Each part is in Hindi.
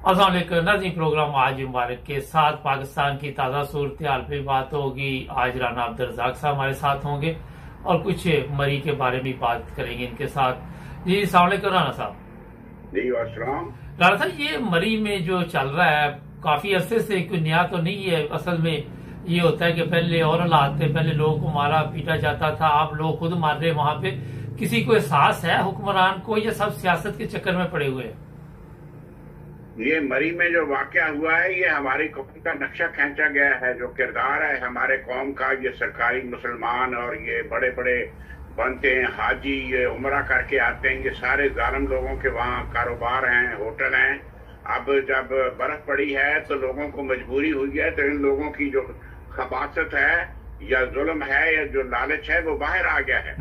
अस्सलाम वालेकुम नाज़रीन, प्रोग्राम आज मुबारक के साथ पाकिस्तान की ताज़ा सूरत हाल पे बात होगी। आज राना अब्दुल रज़ाक साहब हमारे साथ होंगे और कुछ मरी के बारे में बात करेंगे इनके साथ। जी अस्सलाम वालेकुम राना साहब। जी अस्सलाम। राना साहब, ये मरी में जो चल रहा है काफी अरसे से, कोई नया तो नहीं है। असल में ये होता है कि पहले और हालात थे, पहले लोगों को मारा पीटा जाता था, आप लोग खुद मार रहे वहां पे। किसी को एहसास है हुक्मरान को, या सब सियासत के चक्कर में पड़े हुए हैं? ये मरी में जो वाकया हुआ है ये हमारी कौम का नक्शा खींचा गया है। जो किरदार है हमारे कौम का, ये सरकारी मुसलमान और ये बड़े बड़े बनते हैं हाजी, ये उम्रा करके आते हैं, ये सारे जालिम लोगों के वहाँ कारोबार हैं, होटल हैं। अब जब बर्फ पड़ी है तो लोगों को मजबूरी हुई है, तो इन लोगों की जो खबासत है या जुल्म है या जो लालच है वो बाहर आ गया है।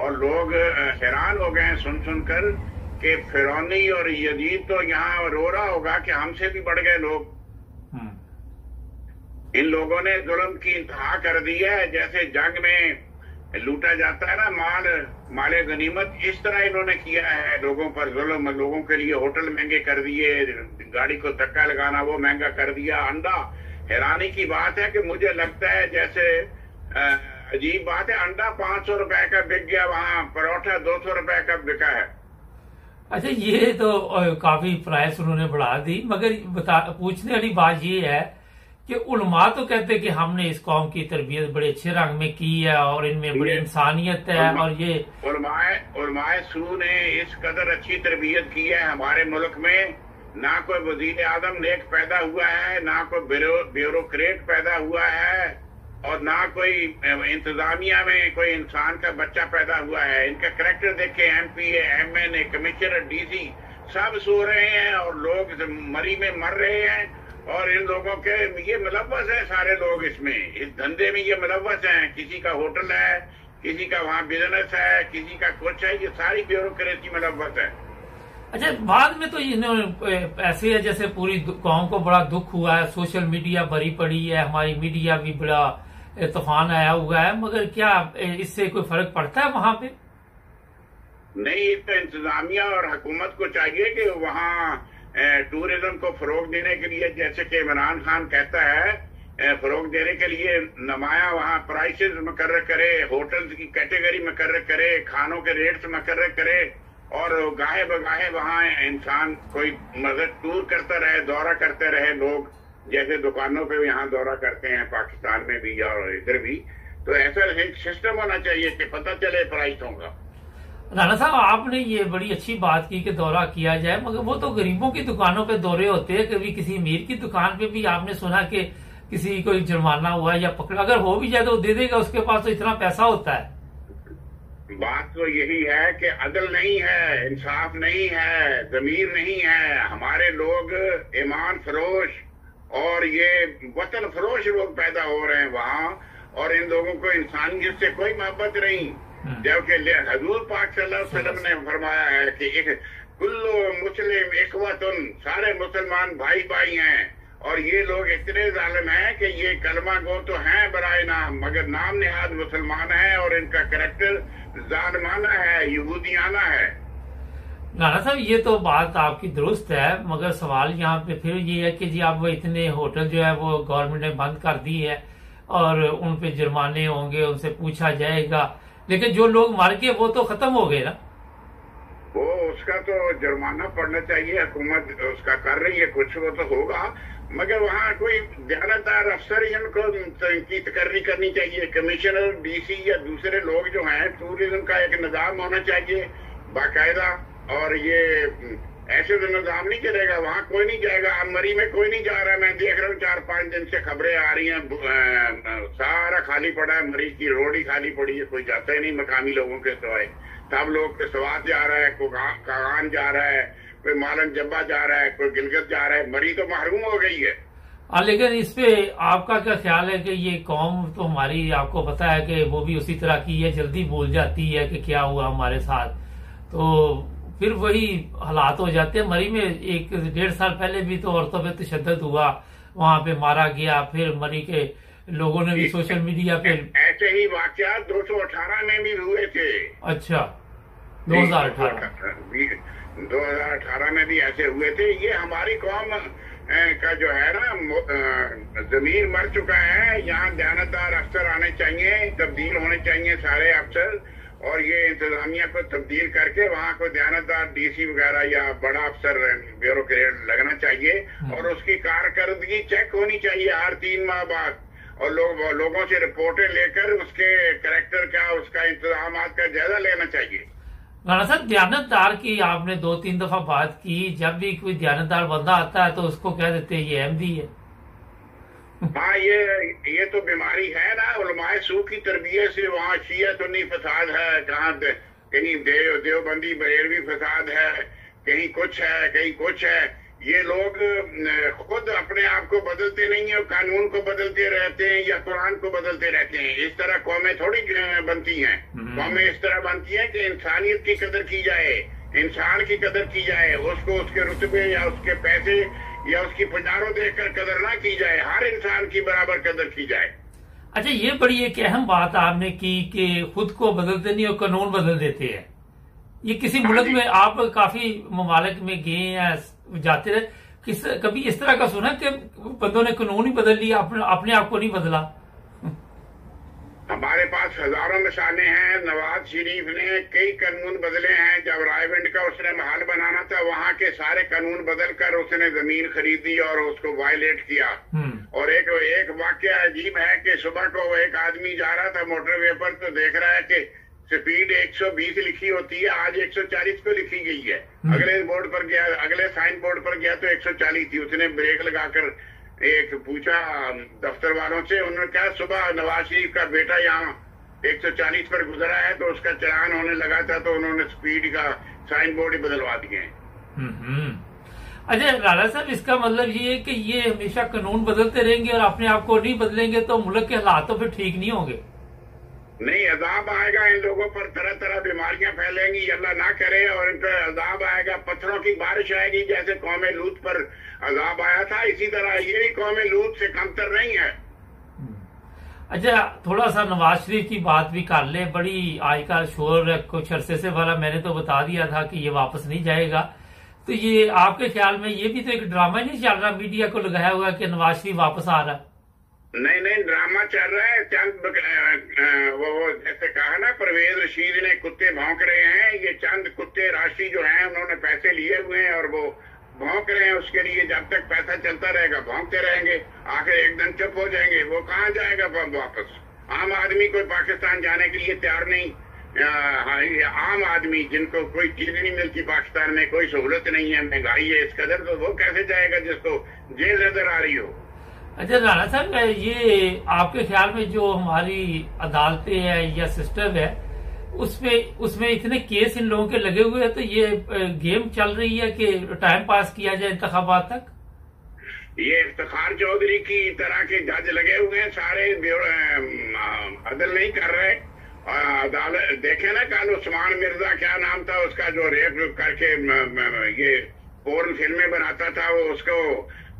और लोग हैरान हो गए हैं सुन सुनकर कि फिरौनी और यजीद तो यहाँ रो रहा होगा कि हमसे भी बढ़ गए लोग। इन लोगों ने जुल्म की इंतहा कर दी है। जैसे जंग में लूटा जाता है ना माले गनीमत, इस तरह इन्होंने किया है लोगों पर जुल्म। लोगों के लिए होटल महंगे कर दिए, गाड़ी को धक्का लगाना वो महंगा कर दिया। अंडा, हैरानी की बात है कि मुझे लगता है जैसे अजीब बात है, अंडा 500 रुपए का बिक गया, वहां परोठा 200 रुपए का बिका है। अच्छा, ये तो काफी प्राइस उन्होंने बढ़ा दी। मगर पूछने वाली बात ये है कि उलमा तो कहते हैं कि हमने इस कौम की तरबियत बड़े अच्छे रंग में की है और इनमें बड़ी इंसानियत है। और ये उलमाए सू ने इस कदर अच्छी तरबियत की है हमारे मुल्क में। ना कोई वजीर आजम नेक पैदा हुआ है, ना कोई ब्यूरोक्रेट पैदा हुआ है, और ना कोई इंतजामिया में कोई इंसान का बच्चा पैदा हुआ है। इनका करैक्टर देखे, MP, MN, कमिश्नर, DC सब सो रहे हैं और लोग मरी में मर रहे हैं। और इन लोगों के ये मुलव्वस है, सारे लोग इसमें, इस धंधे में ये मुलव्वस हैं। किसी का होटल है, किसी का वहाँ बिजनेस है, किसी का कुछ है, ये सारी ब्यूरोक्रेसी मुलव्वस है। अच्छा, बाद में तो इन्होंने ऐसे है जैसे पूरी कौम को बड़ा दुख हुआ है, सोशल मीडिया भरी पड़ी है, हमारी मीडिया भी बड़ा तूफान आया हुआ है। मगर क्या इससे कोई फर्क पड़ता है वहां पे? नहीं, तो इंतजामिया और हुकूमत को चाहिए कि वहाँ टूरिज्म को फरोग देने के लिए, जैसे कि इमरान खान कहता है, फरोग देने के लिए नुमाया वहाँ प्राइसेस मुकर्रर करे, होटल्स की कैटेगरी मुकर्रर करे, खानों के रेट्स मुकर्रर करे, और गाहे बगाहे वहाँ इंसान कोई मदद टूर करता रहे, दौरा करते रहे लोग, जैसे दुकानों पे यहाँ दौरा करते हैं पाकिस्तान में भी और इधर भी। तो ऐसा एक सिस्टम होना चाहिए कि पता चले प्राइसों का। राना साहब, आपने ये बड़ी अच्छी बात की कि दौरा किया जाए, मगर वो तो गरीबों की दुकानों पे दौरे होते हैं। कभी किसी अमीर की दुकान पे भी आपने सुना कि किसी कोई जुर्माना हुआ या पकड़ा? अगर हो भी जाए तो दे देगा, उसके पास तो इतना पैसा होता है। बात तो यही है कि अदल नहीं है, इंसाफ नहीं है, जमीर नहीं है। हमारे लोग ईमान फरोश और ये वतन फरोश लोग पैदा हो रहे हैं वहाँ, और इन लोगों को इंसानियत से कोई मोहब्बत नहीं। जबकि हजूर पाक सल्लल्लाहु अलैहि वसल्लम ने फरमाया है कि एक कुल्लु मुस्लिम इखवतुन, सारे मुसलमान भाई भाई हैं। और ये लोग इतने जालिम हैं कि ये कलमा गो तो हैं बराए नाम, मगर नाम निहाद मुसलमान है और इनका करैक्टर जालिमाना है, यहूदियाना है। राना साहब, ये तो बात आपकी दुरुस्त है, मगर सवाल यहाँ पे फिर ये है कि जी अब इतने होटल जो है वो गवर्नमेंट ने बंद कर दी है और उन पे जुर्माने होंगे, उनसे पूछा जाएगा, लेकिन जो लोग मर गए वो तो खत्म हो गए ना। वो उसका तो जुर्माना पड़ना चाहिए, हुकूमत उसका कर रही है कुछ, वो तो होगा। मगर वहाँ कोई ध्यानदार अफसर इनको की तकर्री करनी चाहिए, कमिश्नर, DC या दूसरे लोग जो हैं। टूरिज्म का एक निजाम होना चाहिए बाकायदा, और ये ऐसे तो निजाम नहीं चलेगा, वहाँ कोई नहीं जाएगा। मरी में कोई नहीं जा रहा है, मैं देख रहा हूँ 4-5 दिन से खबरें आ रही हैं, सारा खाली पड़ा है, मरी की रोड ही खाली पड़ी है, कोई जाता ही नहीं मकामी लोगों के सिवाय। सब लोग सवात जा रहा है, कोई कागान जा रहा है, कोई मालन जब्बा जा रहा है, कोई गिलगित जा रहा है। मरी तो महरूम हो गई है। लेकिन इस पे आपका क्या ख्याल है कि ये कौम तो हमारी, आपको पता है कि वो भी उसी तरह की है, जल्दी भूल जाती है कि क्या हुआ हमारे साथ, तो फिर वही हालात हो जाते हैं। मरी में 1-1.5 साल पहले भी तो औरतों पे तशद्दुद हुआ, वहां पे मारा गया, फिर मरी के लोगों ने भी सोशल मीडिया पे ऐसे ही वाकयात 218 में भी हुए थे। अच्छा, 2018 2018 में भी ऐसे हुए थे। ये हमारी कौम का जो है ना जमीर मर चुका है। यहाँ दयानतदार अफसर आने चाहिए, तब्दील होने चाहिए सारे अफसर, और ये इंतजामिया को तब्दील करके वहाँ को दयानतदार डीसी वगैरह या बड़ा अफसर ब्यूरोक्रेट लगना चाहिए, और उसकी कारकर्दगी चेक होनी चाहिए हर 3 माह बाद, और लोगों से रिपोर्टें लेकर उसके कैरेक्टर का, उसका इंतजाम का जायजा लेना चाहिए। राणा साहब, दयानतदार की आपने 2-3 दफा बात की। जब भी कोई दयानतदार बंदा आता है तो उसको कह देते हैं ये अहमदी है। हाँ, ये तो बीमारी है ना। उलमाए सू की तरबियत से वहाँ शिया सुन्नी फसाद है, कहाँ कहीं देवबंदी बरेलवी फसाद है, कहीं कुछ है कहीं कुछ है। ये लोग खुद अपने आप को बदलते नहीं है, कानून को बदलते रहते हैं या कुरान को बदलते रहते हैं। इस तरह कौमें थोड़ी बनती हैं। कौमें इस तरह बनती हैं कि इंसानियत की कदर की जाए, इंसान की कदर की जाए, उसको उसके रुतबे या उसके पैसे या उसकी पजारों देखकर कदर ना की जाए, हर इंसान की बराबर कदर की जाए। अच्छा, ये बड़ी एक अहम बात आपने की कि खुद को बदलते नहीं और कानून बदल देते हैं। ये किसी मुल्क में आप काफी ममालिक में गए हैं, जाते रहे, कभी इस तरह का सुना कि बंदों ने कानून ही बदल लिया, अपने आप को नहीं बदला? हमारे पास हजारों मिसालें हैं। नवाज शरीफ ने कई कानून बदले हैं। जब रायविंड का उसने महल बनाना था, वहाँ के सारे कानून बदलकर उसने जमीन खरीदी और उसको वायलेट किया। और एक वाकया अजीब है कि सुबह को एक आदमी जा रहा था मोटरवे पर, तो देख रहा है कि स्पीड 120 लिखी होती है, आज 140 पे लिखी गई है। अगले बोर्ड पर गया, अगले साइन बोर्ड पर गया तो 140 थी। उसने ब्रेक लगाकर एक पूछा दफ्तर वालों से, उन्होंने कहा सुबह नवाज शरीफ का बेटा यहाँ 140 पर गुजरा है तो उसका चलान होने लगा था, तो उन्होंने स्पीड का साइन बोर्ड ही बदलवा दिए हैं। अच्छा राणा साहब, इसका मतलब ये है कि ये हमेशा कानून बदलते रहेंगे और अपने आप को नहीं बदलेंगे तो मुल्क के हालात तो फिर ठीक नहीं होंगे। नहीं, अजाब आएगा इन लोगों पर, तरह तरह बीमारियां फैलेंगी, अल्लाह ना करे, और इन पर अजाब आएगा, पत्थरों की बारिश आएगी। जैसे कौमे लूत पर अजाब आया था, इसी तरह ये कौमे लूत से कमतर नहीं है। अच्छा, थोड़ा सा नवाज शरीफ की बात भी कर ले। बड़ी आजकल शोर है, कुछ अरसे से वाला मैंने तो बता दिया था कि ये वापस नहीं जाएगा। तो ये आपके ख्याल में ये भी तो एक ड्रामा नहीं चल रहा, मीडिया को लगाया हुआ कि नवाज शरीफ वापस आ रहा है? नहीं, ड्रामा चल रहा है। चंद वो जैसे कहा ना, परवेज रशीद ने कुत्ते भौंक रहे हैं। ये चंद कुत्ते राशि जो हैं उन्होंने पैसे लिए हुए हैं और वो भौंक रहे हैं उसके लिए। जब तक पैसा चलता रहेगा भौंकते रहेंगे, आखिर एक दिन चुप हो जाएंगे। वो कहाँ जाएगा वापस? आम आदमी कोई पाकिस्तान जाने के लिए तैयार नहीं। आम आदमी जिनको कोई चीज नहीं मिलती पाकिस्तान में, कोई सहूलत नहीं है, महंगाई है इस कदर, तो वो कैसे जाएगा जिसको जेल नजर आ रही हो? अच्छा राणा साहब, ये आपके ख्याल में जो हमारी अदालतें हैं या सिस्टम है उसमें इतने केस इन लोगों के लगे हुए हैं, तो ये गेम चल रही है कि टाइम पास किया जाए इंतखाबात तक? ये इफ्तिखार चौधरी की तरह के जज लगे हुए हैं सारे, अदल नहीं कर रहे। अदालत देखे ना, कल उस्मान मिर्जा क्या नाम था उसका, जो रेप करके ये पोर्न फिल्में बनाता था, वो उसको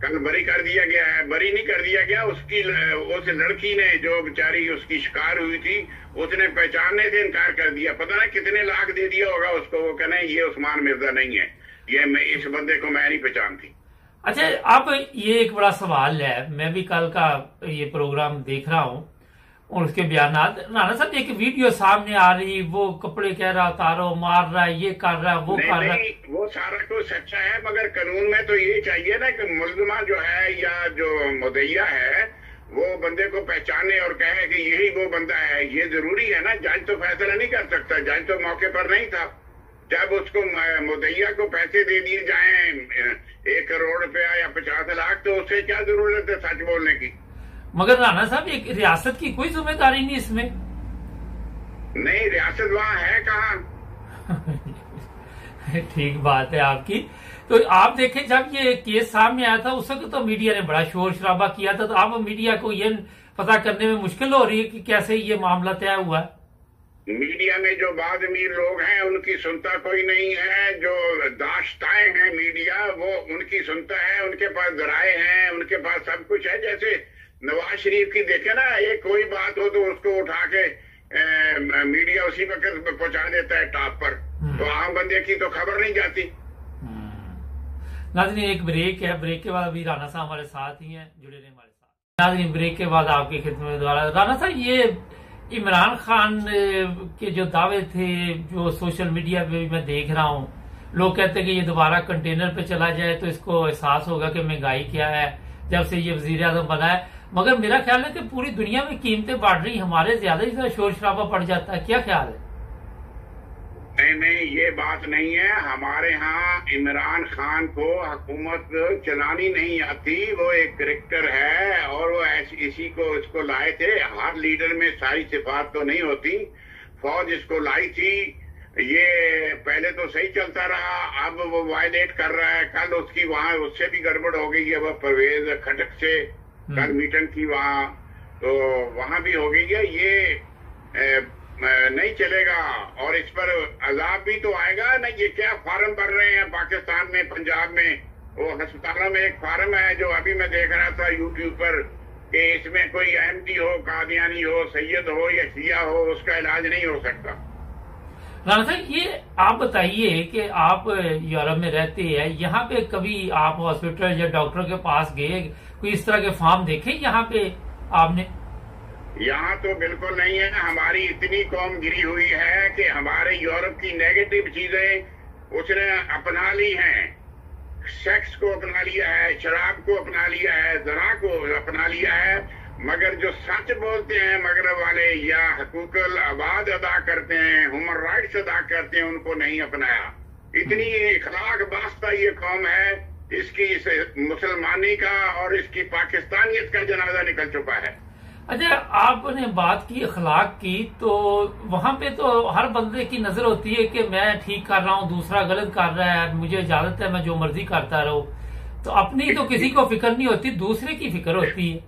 कल बरी कर दिया गया है। बरी नहीं कर दिया गया, उस लड़की ने जो बेचारी उसकी शिकार हुई थी, उसने पहचानने से इनकार कर दिया। पता ना कितने लाख दे दिया होगा उसको। वो कहना ये उस्मान मिर्जा नहीं है, इस बंदे को मैं नहीं पहचानती। अच्छा, अब ये एक बड़ा सवाल है। मैं भी कल का ये प्रोग्राम देख रहा हूँ और उसके बयानात, राणा साहब एक वीडियो सामने आ रही, वो कपड़े कह रहा उतारो, मार रहा है, ये कर रहा है, वो कर रहा है। वो सारा कुछ सच्चा है, मगर कानून में तो ये चाहिए ना कि मुलजमा जो है या जो मुद्दईया है वो बंदे को पहचाने और कहे कि यही वो बंदा है। ये जरूरी है ना। जज तो फैसला नहीं कर सकता, जज तो मौके पर नहीं था। जब उसको मुद्दईया को पैसे दे दिए जाएं 1 करोड़ रुपया या 50 लाख, तो उससे क्या जरूरत है सच बोलने की? मगर राणा साहब, एक रियासत की कोई जिम्मेदारी नहीं इसमें। नहीं, रियासत वहाँ है कहाँ? ठीक बात है आपकी। तो आप देखें, जब ये केस सामने आया था उस वक्त तो मीडिया ने बड़ा शोर शराबा किया था, तो अब मीडिया को ये पता करने में मुश्किल हो रही है कि कैसे ये मामला तय हुआ। मीडिया में जो बाद अमीर लोग हैं उनकी सुनता कोई नहीं है। जो दाश्ताएं हैं मीडिया, वो उनकी सुनता है। उनके पास जराए हैं, उनके पास सब कुछ है। जैसे नवाज शरीफ की देखे ना, एक कोई बात हो तो उसको उठा के मीडिया उसी वक्त पहुंचा देता है टॉप पर, तो आम बंदे की तो खबर नहीं जाती। नाज़रीन एक ब्रेक है, ब्रेक के बाद अभी राना साहब हमारे साथ ही हैं, जुड़े रहे हमारे साथ। नाज़रीन ब्रेक के बाद आपकी खिदमत में दोबारा। राना साहब, ये इमरान खान के जो दावे थे, जो सोशल मीडिया पे मैं देख रहा हूँ, लोग कहते हैं कि ये दोबारा कंटेनर पे चला जाए तो इसको एहसास होगा कि महंगाई क्या है जब से ये वजीर आजम बना है। मगर मेरा ख्याल है कि पूरी दुनिया में कीमतें बढ़ रही, हमारे ज्यादा ही शोर शराबा पड़ जाता है, क्या ख्याल है? नहीं नहीं, ये बात नहीं है। हमारे यहाँ इमरान खान को हुकूमत चलानी नहीं आती, वो एक क्रिकेटर है और वो इसी को इसको लाए थे। हर लीडर में सारी सिफात तो नहीं होती। फौज इसको लाई थी, ये पहले तो सही चलता रहा, अब वो वायलेट कर रहा है। कल उसकी वहां उससे भी गड़बड़ हो गई है, वो परवेज खटक से कल मीटिंग की वहां, तो वहां भी हो गई है। ये नहीं चलेगा और इस पर अजाब भी तो आएगा ना। ये क्या फार्म भर रहे हैं पाकिस्तान में, पंजाब में, वो अस्पतालों में एक फार्म है जो अभी मैं देख रहा था यूट्यूब पर कि इसमें कोई अहमदी हो, कादियानी हो, सैयद हो या शिया हो, उसका इलाज नहीं हो सकता। राना साहब, ये आप बताइए कि आप यूरोप में रहते हैं, यहाँ पे कभी आप हॉस्पिटल या डॉक्टर के पास गए, कोई इस तरह के फॉर्म देखे यहाँ पे आपने? यहाँ तो बिल्कुल नहीं है। हमारी इतनी कौम गिरी हुई है कि हमारे यूरोप की नेगेटिव चीजें उसने अपना ली हैं। सेक्स को अपना लिया है, शराब को अपना लिया है, ज़रा को अपना लिया है, मगर जो सच बोलते हैं मगरब वाले या हकूकल आबाद अदा करते हैं, ह्यूमन राइट्स अदा करते हैं, उनको नहीं अपनाया। इतनी इखलाक बास्ता ये कौम है, इसकी इस मुसलमानी का और इसकी पाकिस्तानियत का जनाजा निकल चुका है। अच्छा, आपने बात की अखलाक की, तो वहां पे तो हर बंदे की नजर होती है कि मैं ठीक कर रहा हूँ, दूसरा गलत कर रहा है, मुझे इजाजत है मैं जो मर्जी करता रहूं। तो अपनी तो किसी को फिक्र नहीं होती, दूसरे की फिक्र होती है।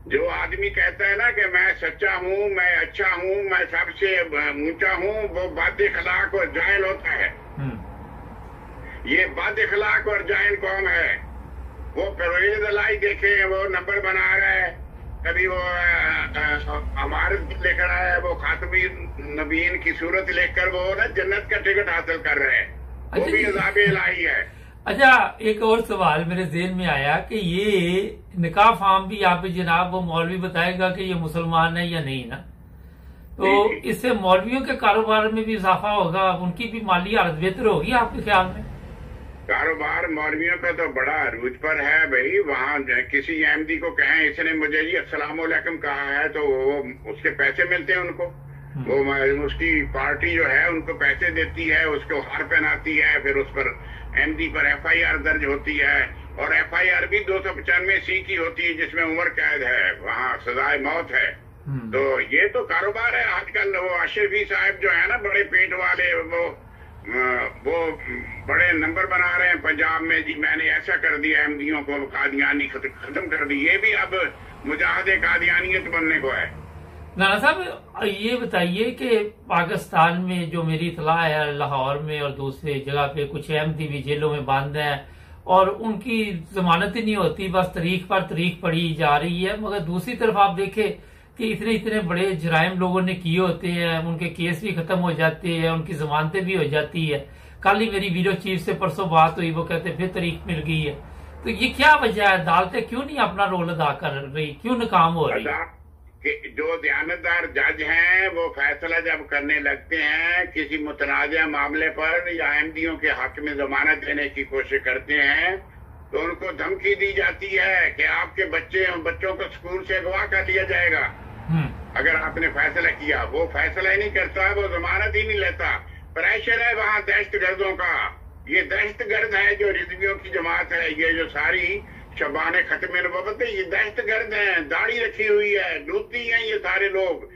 जो आदमी कहता है ना कि मैं सच्चा हूँ, मैं अच्छा हूँ, मैं सबसे ऊंचा हूँ, वो बद अखलाक और जाहिल होता है। ये बद अखलाक और जाहिल कौम है। वो परवेज लाई देखे, वो नंबर बना रहा है, कभी वो अमारत लिख रहा है, वो खातमी नबीन की सूरत लेकर वो ना जन्नत का टिकट हासिल कर रहे हैं। वो भी अज़ाब इलाही है। अच्छा, एक और सवाल मेरे ज़हन में आया कि ये निकाह फार्म भी आप जनाब वो मौलवी बताएगा कि ये मुसलमान है या नहीं ना, तो इससे मौलवियों के कारोबार में भी इजाफा होगा, उनकी भी माली हालत बेहतर होगी आपके ख्याल में? कारोबार मौलवियों का तो बड़ा अरूज पर है भाई। वहाँ किसी अहमदी को कहें इसने मुझे जी अस्सलाम वालेकुम कहा है तो वो उसके पैसे मिलते हैं उनको। वो उसकी पार्टी जो है उनको पैसे देती है, उसको हार पहनाती है, फिर उस पर अहमदी पर FIR दर्ज होती है और FIR भी 295C की होती है जिसमें उम्र कैद है, वहाँ सजाए मौत है। तो ये तो कारोबार है आजकल। वो अशरफी साहब जो है ना, बड़े पेट वाले, वो बड़े नंबर बना रहे हैं पंजाब में, जी मैंने ऐसा कर दिया, अहमदियों को कादियानी खत्म कर दी। ये भी अब मुजाहिदे कादियानियत बनने को है। नाना साहब, ये बताइए कि पाकिस्तान में जो मेरी इतला है, लाहौर में और दूसरे जगह पे कुछ अहमदी भी जेलों में बंद हैं और उनकी जमानत ही नहीं होती, बस तारीख पर तारीख पड़ी जा रही है। मगर दूसरी तरफ आप देखें कि इतने इतने बड़े जराइम लोगों ने किए होते हैं, उनके केस भी खत्म हो जाते हैं, उनकी जमानतें भी हो जाती है। कल ही मेरी ब्यूरो चीफ से परसों बात हुई, वो कहते फिर तारीख मिल गई है। तो ये क्या वजह है? अदालतें क्यों नहीं अपना रोल अदा कर रही, क्यों नाकाम हो रही? जो दयानतदार जज हैं वो फैसला जब करने लगते हैं किसी मुतनाज़ा मामले पर या अहमदियों के हक में जमानत देने की कोशिश करते हैं, तो उनको धमकी दी जाती है कि आपके बच्चों को स्कूल से अगवा कर लिया जाएगा अगर आपने फैसला किया। वो फैसला ही नहीं करता, वो जमानत ही नहीं लेता। प्रेशर है वहाँ दहशतगर्दों का। ये दहशतगर्द है जो रिजवियों की जमात है, ये जो सारी शबाने खत्म नबुव्वत है, ये दहशतगर्द हैं। दाढ़ी रखी हुई है, डूबती हैं ये सारे लोग।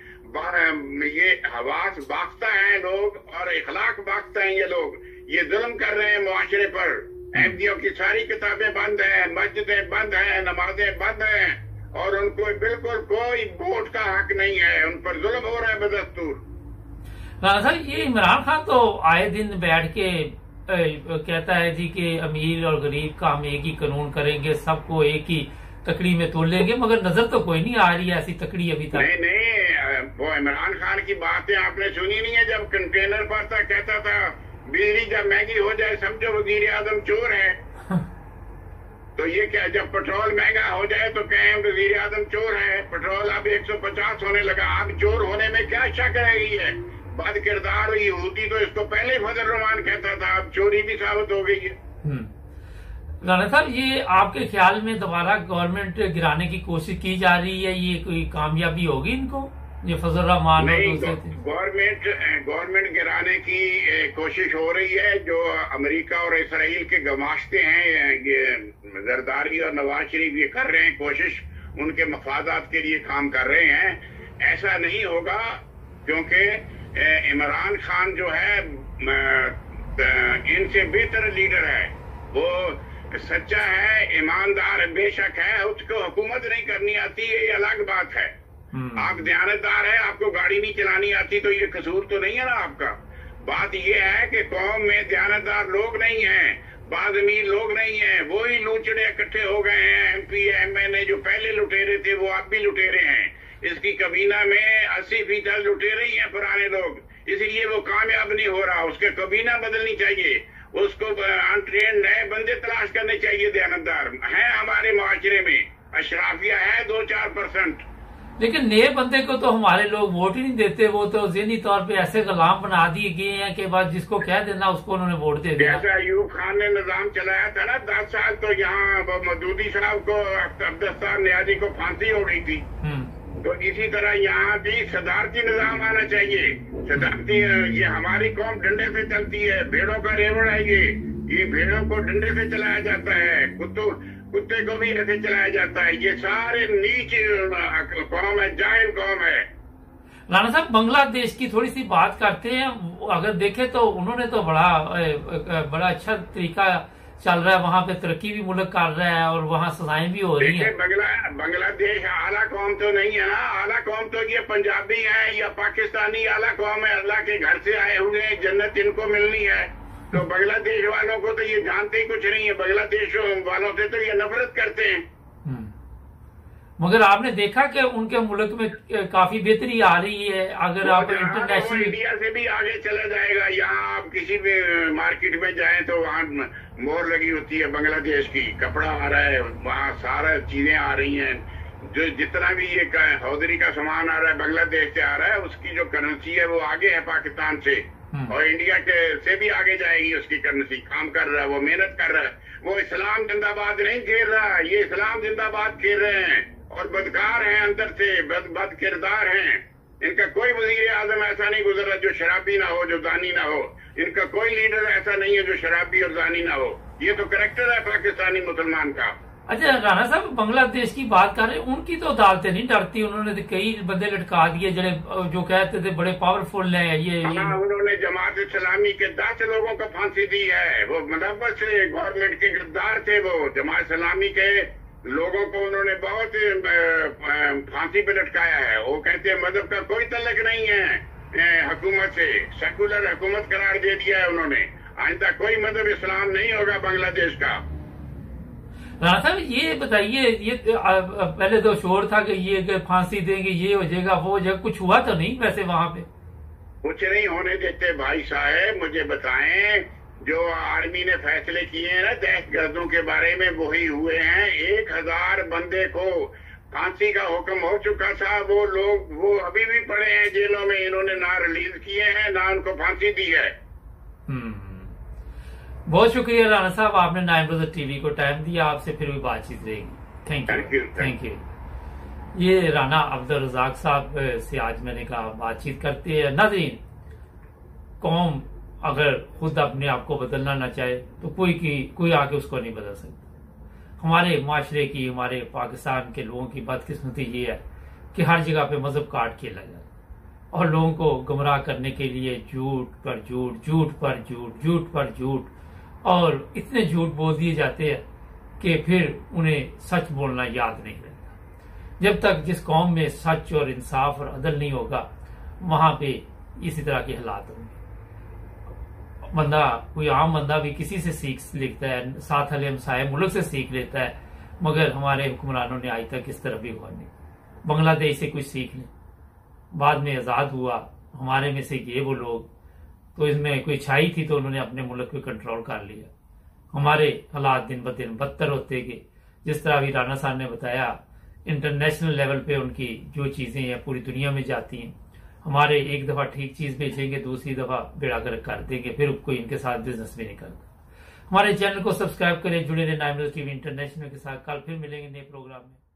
ये हवास बाख्ता हैं लोग और इखलाक बाख्ता हैं ये लोग। ये जुल्म कर रहे हैं मुआशरे पर। अहमदियों की सारी किताबें बंद हैं, मस्जिदें बंद हैं, नमाजें बंद हैं और उनको बिल्कुल कोई वोट का हक नहीं है। उन पर जुल्म हो रहा है बदस्तूर। राना साहब, ये इमरान खान तो आए दिन बैठ के कहता है जी कि अमीर और गरीब का हम एक ही कानून करेंगे, सबको एक ही तकड़ी में तोलेंगे, मगर नजर तो कोई नहीं आ रही है ऐसी तकड़ी अभी तक। नहीं, वो इमरान खान की बातें आपने सुनी नहीं है? जब कंटेनर पर था कहता था बिजली जब महंगी हो जाए समझो वजीर आजम चोर है। तो ये क्या, जब पेट्रोल महंगा हो जाए तो कहें वजीर आजम चोर है, पेट्रोल अब 150 होने लगा, अब चोर होने में क्या शक रहेगी है। बद किरदार यहूदी तो इसको पहले ही फजल रहमान कहता था, अब चोरी भी साबित हो गई है। राणा साहब, ये आपके ख्याल में दोबारा गवर्नमेंट गिराने की कोशिश की जा रही है, ये कोई कामयाबी होगी इनको, ये फजल रहमान? नहीं, गवर्नमेंट गिराने की कोशिश हो रही है। जो अमेरिका और इसराइल के गमाश्ते हैं, ये जरदारी और नवाज शरीफ ये कर रहे हैं कोशिश, उनके मफादात के लिए काम कर रहे हैं। ऐसा नहीं होगा, क्योंकि इमरान खान जो है इनसे बेहतर लीडर है, वो सच्चा है, ईमानदार बेशक है, उसको हुकूमत नहीं करनी आती है, ये अलग बात है। आप दयानतदार है, आपको गाड़ी नहीं चलानी आती तो ये कसूर तो नहीं है ना आपका। बात ये है कि कौम में दयानतदार लोग नहीं हैं, बाद अमीर लोग नहीं हैं, वो ही लूचड़े इकट्ठे हो गए हैं। MP MNA जो पहले लुटेरे थे वो अब भी लुटेरे हैं। इसकी कबीना में 80% लुटेरे ही हैं पुराने लोग, इसलिए वो कामयाब नहीं हो रहा। उसके कबीना बदलनी चाहिए, उसको अनट्रेंड नए बंदे तलाश करने चाहिए। दयानतदार है हमारे माशरे में, अशराफिया है 2-4%, लेकिन नए बंदे को तो हमारे लोग वोट ही नहीं देते। वो तो ज़हनी तौर पे ऐसे गुलाम बना दिए गए हैं कि बस जिसको कह देना उसको उन्होंने वोट दे दिया। जैसा अयूब खान ने निजाम चलाया था ना 10 साल, तो यहाँ मदूदी साहब को, अब्दुस्तार नियाजी को फांसी हो गई थी। तो इसी तरह यहाँ भी सदारती निजाम आना चाहिए। सदारती, ये हमारी कौम डंडे से चलती है, भेड़ों का रेवड़ है ये भेड़ों को डंडे से चलाया जाता है, कुत्ते को भी ऐसे चलाया जाता है। ये सारे नीच कौम है, जाहिल कौम है। राणा साहब, बांग्लादेश की थोड़ी सी बात करते हैं। अगर देखें तो उन्होंने तो बड़ा अच्छा तरीका चल रहा है, वहाँ पे तरक्की भी मुल्क कर रहा है और वहाँ सजाएं भी हो रही है। बांग्लादेश आला कौम तो नहीं है ना, आला कौम तो ये पंजाबी है या पाकिस्तानी आला कौम है, अल्लाह के घर से आए हुए हैं, जन्नत इनको मिलनी है। तो बांग्लादेश वालों को तो ये जानते ही कुछ नहीं है, बांग्लादेश वालों से तो ये नफरत करते हैं। मगर आपने देखा कि उनके मुल्क में काफी बेहतरी आ रही है। अगर आप इंटरनेशनल, इंडिया से भी आगे चला जाएगा। यहाँ आप किसी भी मार्केट में जाएं तो वहाँ मोहर लगी होती है बांग्लादेश की, कपड़ा आ रहा है, वहाँ सारा चीजें आ रही हैं। जो जितना भी ये हौदरी का सामान आ रहा है बांग्लादेश से आ रहा है, उसकी जो करेंसी है वो आगे है पाकिस्तान से, और इंडिया के से भी आगे जाएगी उसकी करेंसी। काम कर रहा है वो, मेहनत कर रहा है वो। इस्लाम जिंदाबाद नहीं खेल रहा, ये इस्लाम जिंदाबाद खेल रहे हैं, और बदकार हैं अंदर से, बद किरदार हैं। इनका कोई वजीर आजम ऐसा नहीं गुजरा जो शराबी ना हो, जो दानी ना हो। इनका कोई लीडर ऐसा नहीं है जो शराबी और दानी ना हो। ये तो करेक्टर है पाकिस्तानी मुसलमान का। अच्छा राणा साहब, बांग्लादेश की बात कर रहे हैं, उनकी तो अदालतें नहीं डरती। उन्होंने तो कई बंदे लटका दिए जो कहते थे बड़े पावरफुल है ये। उन्होंने जमात इस्लामी के 10 लोगों को फांसी दी है। वो मतलब से गवर्नमेंट के गिरफ्तार थे, वो जमात इस्लामी के लोगों को उन्होंने बहुत फांसी पे लटकाया है। वो कहते हैं मजहब का कोई तल्लक नहीं है हुकूमत से, सेकुलर हुकूमत करार दे दिया है उन्होंने। आइंदा कोई मजहब इस्लाम नहीं होगा बांग्लादेश का। राणा साहब, ये बताइए, ये पहले तो शोर था कि ये फांसी देंगे, ये हो जाएगा वो हो जाएगा, कुछ हुआ तो नहीं वैसे वहां पे? कुछ नहीं होने देते भाई साहब। मुझे बताएं, जो आर्मी ने फैसले किए हैं ना दहशतगर्दों के बारे में, वही हुए हैं। 1000 बंदे को फांसी का हुक्म हो चुका था। वो लोग वो अभी भी पड़े हैं जेलों में, इन्होंने ना रिलीज किए हैं ना उनको फांसी दी है। बहुत शुक्रिया राणा साहब, आपने 9 ब्रदर टीवी को टाइम दिया। आपसे फिर भी बातचीत रहेगी। Thank you. ये राणा अब्दुल रज़ाक साहब से आज मैंने कहा बातचीत करते हैं। नाज़रीन, कौम अगर खुद अपने आप को बदलना ना चाहे तो कोई आके उसको नहीं बदल सकता। हमारे माशरे की, हमारे पाकिस्तान के लोगों की बदकिस्मती ये है कि हर जगह पे मजहब काट खेला जाता है और लोगों को गुमराह करने के लिए झूठ पर झूठ, झूठ पर झूठ, झूठ पर झूठ, और इतने झूठ बोल दिए जाते हैं कि फिर उन्हें सच बोलना याद नहीं रहता। जब तक जिस कौम में सच और इंसाफ और अदल नहीं होगा, वहां पे इसी तरह के हालात होंगे। कोई आम बंदा भी किसी से सीख लेता है, साथ वाले हमसाये मुल्क से सीख लेता है, मगर हमारे हुक्मरानों ने आज तक इस तरह भी हुआ नहीं। बांग्लादेश से कुछ सीख लें, बाद में आजाद हुआ, हमारे में से ये वो लोग, तो इसमें कोई छाई थी तो उन्होंने अपने मुल्क पे कंट्रोल कर लिया। हमारे हालात दिन ब दिन बदतर होते गए। जिस तरह अभी राणा साहब ने बताया, इंटरनेशनल लेवल पे उनकी जो चीजें हैं पूरी दुनिया में जाती हैं। हमारे एक दफा ठीक चीज बेचेंगे, दूसरी दफा बेड़ा गर्क कर देंगे, फिर कोई इनके साथ बिजनेस भी नहीं करता। हमारे चैनल को सब्सक्राइब करें, जुड़े रहे 9 न्यूज़ टीवी इंटरनेशनल के साथ। कल फिर मिलेंगे नए प्रोग्राम में।